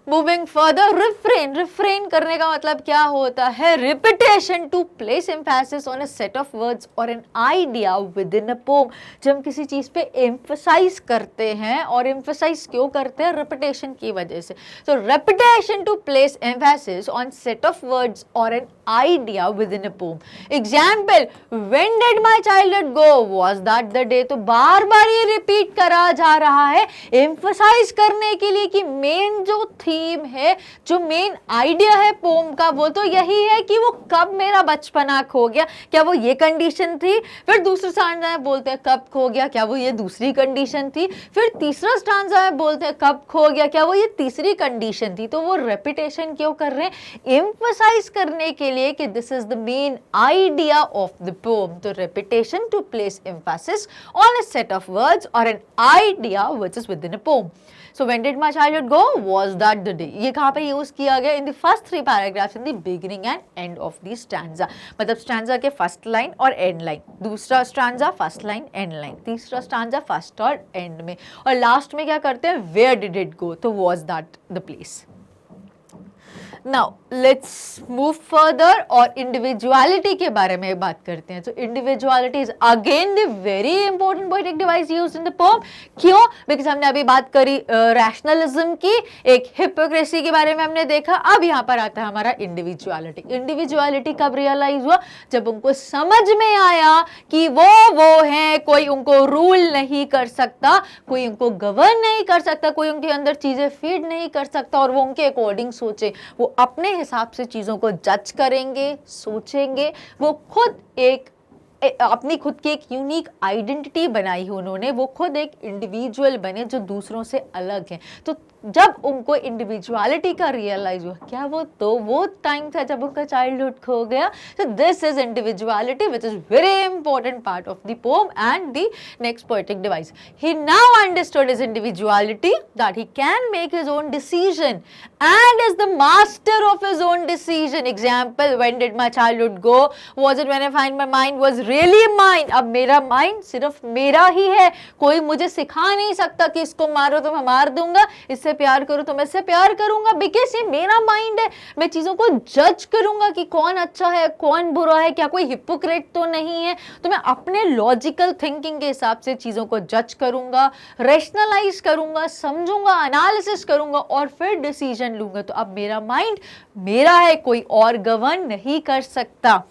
moving further, refrain. Refrain करने का मतलब क्या होता है? Repetition to place emphasis on a set of words और an idea within a poem. जब हम किसी चीज पे एम्फसाइज करते हैं, और एम्फसाइज क्यों करते हैं? रिपीटेशन की वजह से। तो repetition to place emphasis on set of words और an idea within a poem. Example, when did my childhood go? Was that the day? तो बार बार ये रिपीट करा जा रहा है एम्फसाइज करने के लिए कि मेन जो थीम है, जो मेन आइडिया है पोम का, वो तो यही है कि वो कब मेरा बचपना खो गया, क्या वो ये कंडीशन थी? फिर दूसरे स्टांजा में बोलते हैं कब खो गया, क्या वो ये दूसरी कंडीशन थी? फिर तीसरा स्टांजा में बोलते हैं कब खो गया, क्या वो ये तीसरी कंडीशन थी? तो वो रेपिटेशन क्यों कर रहे हैं? एम्फसाइज करने के लिए कि this is the main idea of the poem. तो repetition to place emphasis on a set of words और an idea which is within a poem. So when did my childhood go? Was that the day? ये कहाँ पे use किया गया? In the first 3 paragraphs in the beginning and end of the stanza। मतलब stanza के first line और and line, दूसरा stanza first line and line, तीसरा स्टैंजा फर्स्ट और एंड में, और लास्ट में क्या करते हैं? Where did it go? तो was that the place? Now let's move further और इंडिविजुअलिटी के बारे में बात करते हैं। तो individuality is again the very important poetic device used in the pome. क्यों? बिकॉज हमने अभी बात करी रैशनलिज्म की, एक हिपोक्रेसी के बारे में हमने देखा, अब यहाँ पर आता है हमारा इंडिविजुअलिटी। इंडिविजुअलिटी कब रियलाइज हुआ? जब उनको समझ में आया कि वो हैं, कोई उनको रूल नहीं कर सकता, कोई उनको गवर्न नहीं कर सकता, कोई उनके अंदर चीजें फीड नहीं कर सकता, और वो उनके अकॉर्डिंग सोचे, वो अपने हिसाब से चीजों को जज करेंगे, सोचेंगे, वो खुद अपनी खुद की एक यूनिक आइडेंटिटी बनाई उन्होंने, वो खुद एक इंडिविजुअल बने जो दूसरों से अलग हैं। तो जब उनको इंडिविजुअलिटी का रियलाइज हुआ, क्या वो टाइम था जब उनका चाइल्डहुड खो गया। तो this is individuality which is very important part of the pome and the next poetic device. He now understood his individuality that he can make his own decision and is the master of his own decision. Example, when did my childhood go? Was it when I find my mind was really mine? अब मेरा mind सिर्फ मेरा ही है, कोई मुझे सिखा नहीं सकता कि इसको मारो तो मैं मार दूंगा, इससे प्यार करो तो मैं इससे प्यार करूंगा, बिकॉज ये मेरा माइंड है। मैं चीजों को जज करूंगा कि कौन अच्छा है कौन बुरा है, क्या कोई हिपोक्रेट तो नहीं है, तो मैं अपने लॉजिकल थिंकिंग के हिसाब से चीजों को जज करूंगा, रेशनलाइज करूंगा, समझूंगा, एनालिसिस करूंगा और फिर डिसीजन लूंगा। तो अब मेरा माइंड मेरा है, कोई और गवर्न नहीं कर सकता।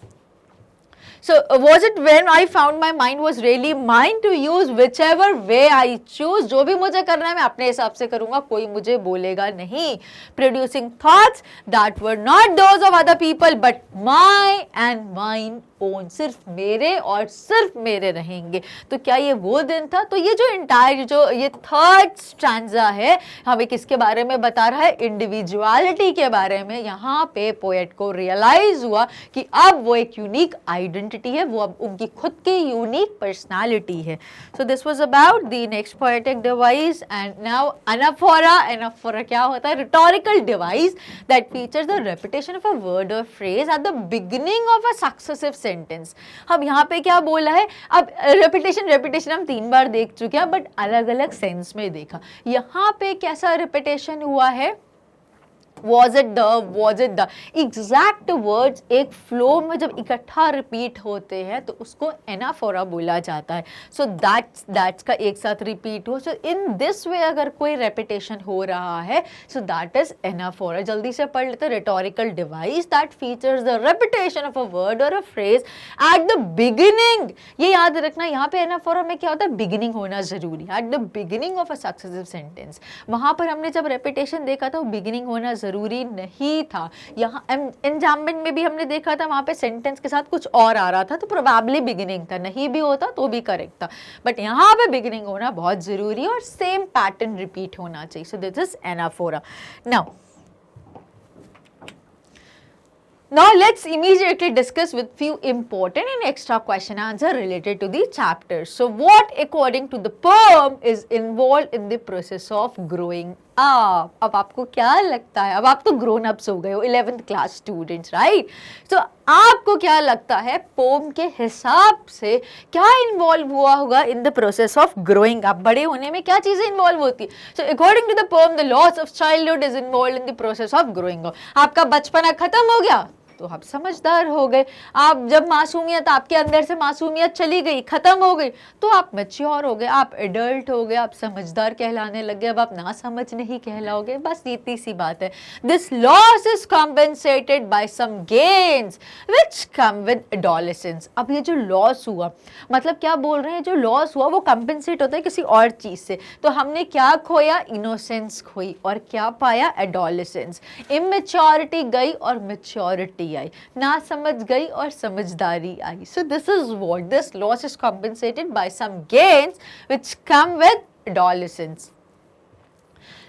So was it when I found my mind was really mine to use whichever way I choose? जो भी मुझे करना है मैं अपने हिसाब से करूंगा, कोई मुझे बोलेगा नहीं। Producing thoughts that were not those of other people but my and mine own, सिर्फ मेरे और सिर्फ मेरे रहेंगे। तो क्या ये वो दिन था? तो ये जो इंटायर जो ये थर्ड स्टैंजा है हमें किसके बारे में बता रहा है? इंडिविजुअलिटी के बारे में। यहाँ पे पोएट को रियलाइज हुआ कि अब वो एक यूनिक आइडेंटिटी है, वो अब उनकी खुद की यूनिक पर्सनालिटी है। So this was about the next poetic device and now anaphora. Anaphora क्या होता है? Rhetorical device that features the repetition of a word और phrase at the beginning of a successive sentence. अब यहाँ पे क्या बोला है? अब रेपिटेशन हम 3 बार देख चुके हैं, बट अलग अलग सेंस में देखा। यहाँ पे कैसा रेपिटेशन हुआ है? was it the exact words एक फ्लो में जब इकट्ठा रिपीट होते हैं तो उसको एनाफोरा बोला जाता है. सो दैट्स का एक साथ रिपीट हो. सो इन दिस वे अगर कोई रेपिटेशन हो रहा है सो दैट इज एनाफोरा. जल्दी से पढ़ लेते. Rhetorical device that features the repetition of a word और a phrase at the beginning. ये याद रखना, यहाँ पे एनाफोरा में क्या होता है, बिगिनिंग होना जरूरी. Eight the beginning of a successive sentence. वहां पर हमने जब रेपिटेशन देखा था वो बिगिनिंग होना जरूरी नहीं था. यहाँ एंजाम्बमेंट में भी हमने देखा था वहां पे सेंटेंस के साथ कुछ और आ रहा था तो प्रोबेबली बिगिनिंग था. नहीं भी होता तो भी करेक्ट था. बट यहाँ पे बिगिनिंग होना बहुत जरूरी है और सेम पैटर्न रिपीट होना चाहिए. सो this is anaphora. Now let's immediately discuss with few important and extra question answer related to the chapters. So what according to the poem is involved in the process of growing up? अब आपको क्या लगता है, अब आप तो grown ups हो गए हो, 11th class students, right? So आपको क्या लगता है पोम के हिसाब से क्या इन्वॉल्व हुआ होगा in the process of growing up? बड़े होने में क्या चीजें इन्वॉल्व होती है? So according to the poem the loss of childhood is involve in the process of growing up. आपका बचपना खत्म हो गया तो आप समझदार हो गए. आप जब मासूमियत, आपके अंदर से मासूमियत चली गई, खत्म हो गई, तो आप मैच्योर हो गए, आप एडल्ट हो गए, आप समझदार कहलाने लगे. अब आप ना समझ नहीं कहलाओगे. बस इतनी सी बात है. This loss is compensated by some gains which come with adolescence. अब ये जो लॉस हुआ, मतलब क्या बोल रहे हैं, जो लॉस हुआ वो कॉम्पेंसेट होता है किसी और चीज से. तो हमने क्या खोया, इनोसेंस खोई, और क्या पाया, एडोलेसेंस. इमेच्योरिटी गई और मैच्योरिटी आई, ना समझ गई और समझदारी आई. So this is what this loss is compensated by some gains which come with adolescence.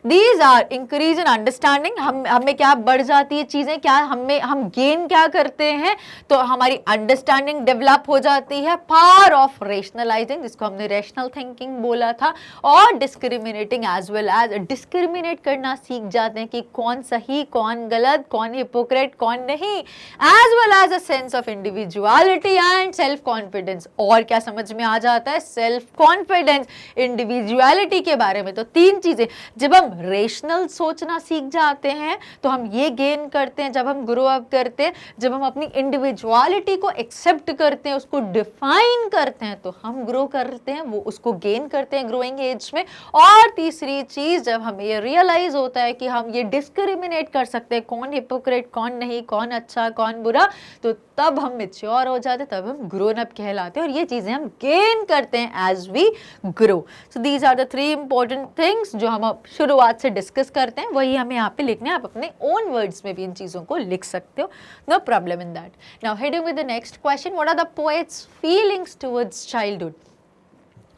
These are increase in understanding. हमें क्या बढ़ जाती है चीजें, क्या हम गेन क्या करते हैं, तो हमारी अंडरस्टैंडिंग डेवलप हो जाती है. पावर ऑफ रेशनलाइजिंग, जिसको हमने रैशनल थिंकिंग बोला था, और discriminating as well as, discriminate करना सीख जाते हैं कि कौन सही, कौन गलत, कौन हिपोक्रेट, कौन नहीं. As well as a sense of individuality and self confidence. और क्या समझ में आ जाता है, सेल्फ कॉन्फिडेंस, इंडिविजुअलिटी के बारे में. तो तीन चीजें. जब हम रेशनल सोचना सीख जाते हैं तो हम ये गेन करते हैं. जब हम ग्रो अप करते हैं, जब हम अपनी इंडिविजुअलिटी को एक्सेप्ट करते हैं, उसको डिफाइन करते हैं, तो हम ग्रो करते हैं, वो उसको गेन करते हैं ग्रोइंग एज में. और तीसरी चीज, जब हमें ये रियलाइज होता है कि हम ये डिस्क्रिमिनेट कर सकते हैं, कौन हिपोक्रेट, कौन नहीं, कौन अच्छा, कौन बुरा, तो तब हम मैच्योर हो जाते हैं, तब हम ग्रोन अप कहलाते हैं. और ये चीजें हम गेन करते हैं as we grow. So these are the 3 important things जो हम अब शुरुआत से डिस्कस करते हैं. वही हमें यहाँ पे लिखने हैं. आप अपने ओन वर्ड्स में भी इन चीजों को लिख सकते हो. No problem in that. Now heading with the next question, what are the poet's feelings towards childhood.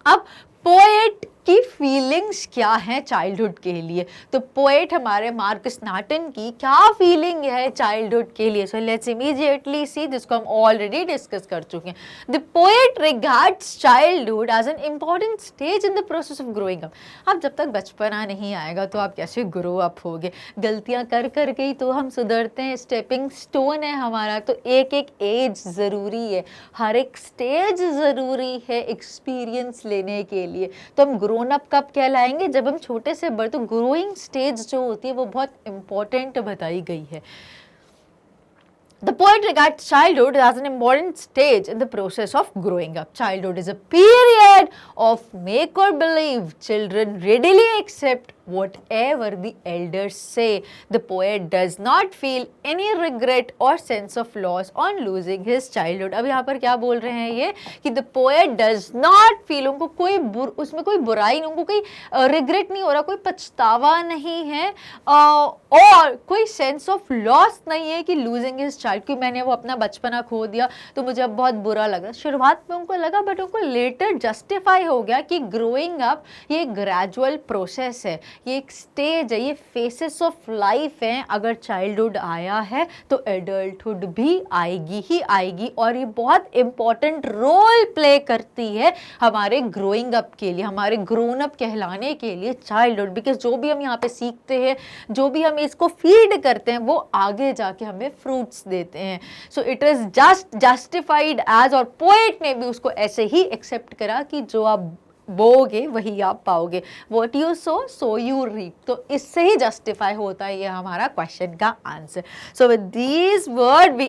अब पोएट की फीलिंग्स क्या है चाइल्डहुड के लिए, तो पोएट हमारे मार्कस नाटन की क्या फीलिंग है चाइल्डहुड के लिए. सो लेट्स इमीडिएटली सी, जिसको हम ऑलरेडी डिस्कस कर चुके हैं. The poet regards childhood as an important stage in the process of growing up. अब जब तक बचपना नहीं आएगा तो आप कैसे ग्रो अप होगे. गलतियां कर गई तो हम सुधरते हैं, स्टेपिंग स्टोन है हमारा. तो एक एक एज ज़रूरी है, हर एक स्टेज ज़रूरी है एक्सपीरियंस लेने के लिए. तो हम ग्रोन अप कब कहलाएंगे, जब हम छोटे से बड़े. तो ग्रोइंग स्टेज जो होती है वो बहुत इंपॉर्टेंट बताई गई है. The poet regards childhood as an important stage in the process of growing up. Childhood is a period of make or believe. Children readily accept whatever the elders say. The poet does not feel any regret or sense of loss on losing his childhood. अब यहाँ पर क्या बोल रहे हैं ये कि the poet does not feel, उनको कोई उसमें कोई बुराई नहीं, उनको कोई रिग्रेट नहीं हो रहा, कोई पछतावा नहीं है, और कोई सेंस ऑफ लॉस नहीं है कि लूजिंग हिज चाइल्ड, कि मैंने वो अपना बचपना खो दिया तो मुझे अब बहुत बुरा लगा. शुरुआत में उनको लगा, बट उनको लेटर जस्टिफाई हो गया कि ग्रोइंग अप ये ग्रेजुअल प्रोसेस है, ये एक स्टेज है, ये फेसेस ऑफ लाइफ है. अगर चाइल्डहुड आया है तो एडल्टहुड भी आएगी ही आएगी. और ये बहुत इंपॉर्टेंट रोल प्ले करती है हमारे ग्रोइंग अप के लिए, हमारे ग्रोन अप कहलाने के लिए चाइल्डहुड. बिकॉज जो भी हम यहाँ पे सीखते हैं, जो भी हम इसको फीड करते हैं, वो आगे जाके हमें फ्रूट्स देते हैं. So it is just justified as, और पोएट ने भी उसको ऐसे ही एक्सेप्ट करा कि जो आप बोओगे वही आप पाओगे, what you sow you reap. तो इससे ही जस्टिफाई होता है ये हमारा क्वेश्चन का answer. So with these word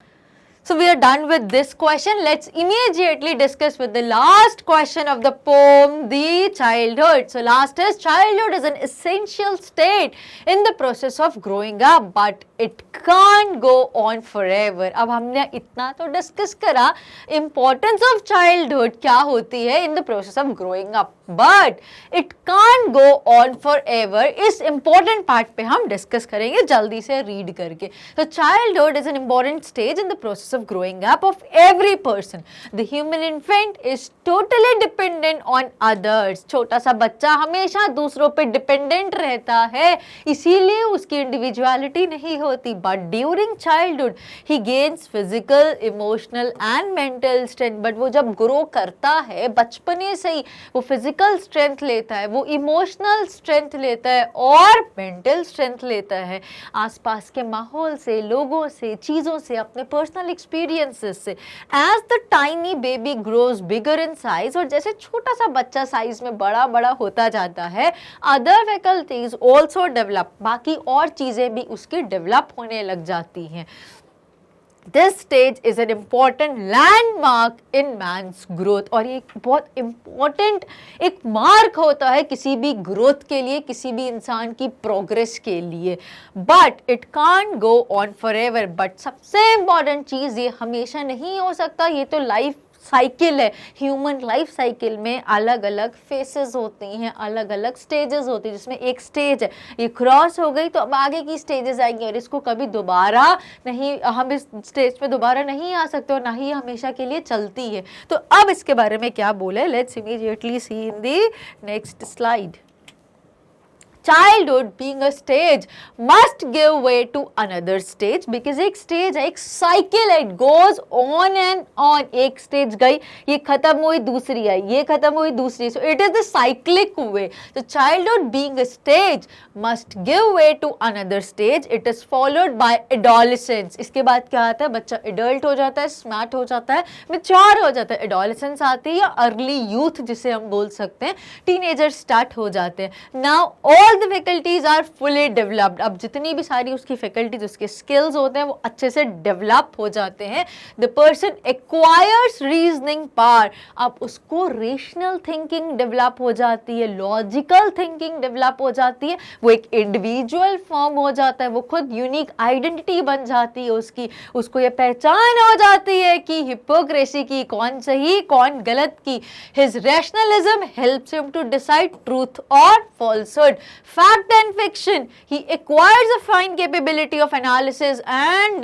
So we are done with this question. Let's immediately discuss with the last question of the poem, the childhood. So last is, childhood is an essential state in the process of growing up, but it can't go on forever. अब हमने इतना तो discuss करा importance of childhood क्या होती है in the process of growing up, but it can't go on forever. इस important part पे हम डिस्कस करेंगे जल्दी से रीड करके। So childhood is an important stage in the process of growing up of every person. The human infant is totally dependent on others. छोटा सा बच्चा हमेशा दूसरों पे डिपेंडेंट रहता है, इसीलिए उसकी इंडिविजुअलिटी नहीं होती। But during childhood he gains physical, emotional and mental strength. But वो जब ग्रो करता है बचपने से ही वो फिजिकल स्ट्रेंथ लेता है, वो इमोशनल स्ट्रेंथ लेता है और मेंटल स्ट्रेंथ लेता है आसपास के माहौल से, लोगों से, चीज़ों से, अपने पर्सनल एक्सपीरियंसेस से। As the tiny baby grows bigger in size, और जैसे छोटा सा बच्चा साइज में बड़ा बड़ा होता जाता है, अदर फैकल्टीज ऑल्सो डेवलप, बाकी और चीज़ें भी उसकी डेवलप होने लग जाती हैं। This stage is an important landmark in man's growth, और ये बहुत important एक मार्क होता है किसी भी ग्रोथ के लिए, किसी भी इंसान की प्रोग्रेस के लिए। But it can't go on forever. But सबसे इम्पॉर्टेंट चीज़, ये हमेशा नहीं हो सकता, ये तो लाइफ साइकिल है। ह्यूमन लाइफ साइकिल में अलग अलग फेसेस होती हैं, अलग अलग स्टेजेस होती हैं, जिसमें एक स्टेज है ये क्रॉस हो गई तो अब आगे की स्टेजेस आएंगी और इसको कभी दोबारा नहीं, हम इस स्टेज पे दोबारा नहीं आ सकते और ना ही हमेशा के लिए चलती है। तो अब इसके बारे में क्या बोला है, let's immediately see in the next slide. Childhood being a stage must give way to another stage, because एक stage है, एक cycle है, it goes on and on. एक stage गई, ये खत्म हुई, दूसरी आई, ये खत्म हुई, दूसरी, so it is the cyclic way. So childhood being a stage must give way to another stage. It is followed by adolescence. इसके बाद क्या आता है, बच्चा adult हो जाता है, smart हो जाता है, mature हो जाता है, adolescence आती है या early youth जिसे हम बोल सकते हैं, teenagers start हो जाते हैं। Now all the faculties are fully developed. अब जितनी भी सारी उसकी faculties, उसके skills होते हैं वो अच्छे से develop हो जाते हैं। The person acquires reasoning power. अब उसको rational thinking develop हो जाती है, logical thinking develop हो जाती है, वो एक individual form हो जाता है, वो खुद unique identity बन जाती है उसकी, उसको ये पहचान हो जाती है कि hypocrisy की, कौन सही कौन गलत की। His rationalism helps him to decide truth or falsehood, fact and fiction. He acquires a fine capability of analysis and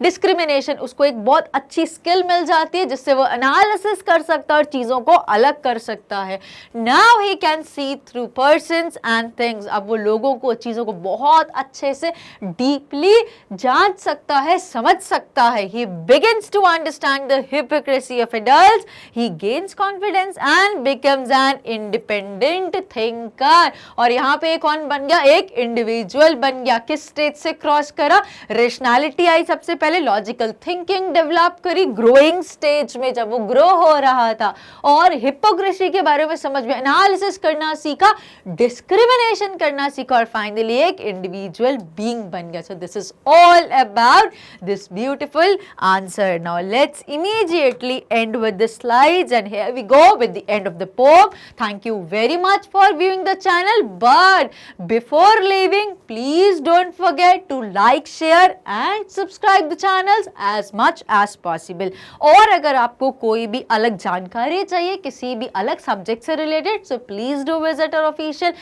discrimination. उसको एक बहुत अच्छी skill मिल जाती है जिससे वो analysis कर सकता है और चीज़ों को अलग कर सकता है। Now he can see through persons and things. अब वो लोगों को, चीज़ों को बहुत अच्छे से deeply जांच सकता है, समझ सकता है। He begins to understand the hypocrisy of adults. He gains confidence and becomes an independent thinker. और यहाँ पे कौन बन गया, एक इंडिविजुअल बन गया। किस स्टेज से क्रॉस करा, रेशनैलिटी आई सबसे पहले, लॉजिकल थिंकिंग डेवलप करी ग्रोइंग स्टेज में जब वो ग्रो हो रहा था, और हिपोक्रेसी के बारे में समझ में, एनालिसिस करना सीखा, डिस्क्रिमिनेशन करना सीखा, और फाइनली एक इंडिविजुअल बीइंग बन गया। So this is all about this beautiful answer. Now let's immediately end with the slides and here we go with the end of the poem. Thank you very much for viewing the channel, but before leaving please don't forget to like, share and subscribe the channels as much as possible. और अगर आपको कोई भी अलग जानकारी चाहिए किसी भी अलग सब्जेक्ट से related, so please do visit our official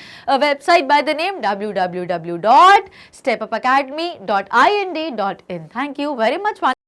website by the name www.stepupacademy.ind.in. Thank you very much.